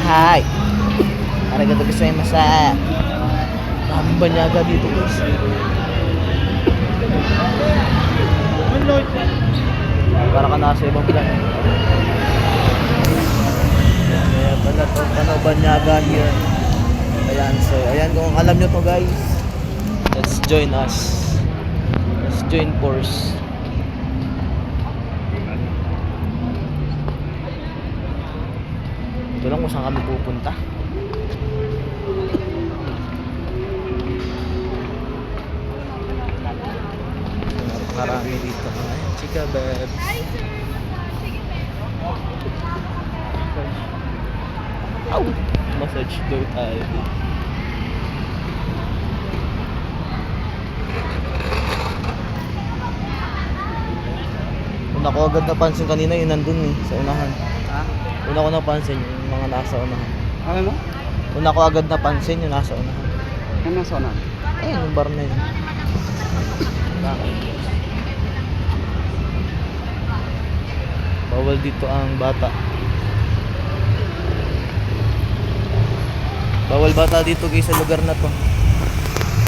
Hi! Arigato gozaimasu. Daming banyaga dito guys. Para ka nasa ibang plan. Kaya pala to, banyaga here. Ayan, so ayan, kung alam nyo to guys, let's join us. Let's join force. Ito lang kung saan kami pupunta. Napakarami dito. Ayan, chika babs. Ow! Massage daw tayo. Una ko agad napansin kanina yung nandun eh, sa unahan. Ha? Una ko napansin yung mga nasa unahan. Ano mo? Una ko agad napansin yung nasa unahan. Ano nasa unan? Eh, yung bar na yun. Bakit? Bawal dito ang bata. Bawal bata dito guys sa lugar na to.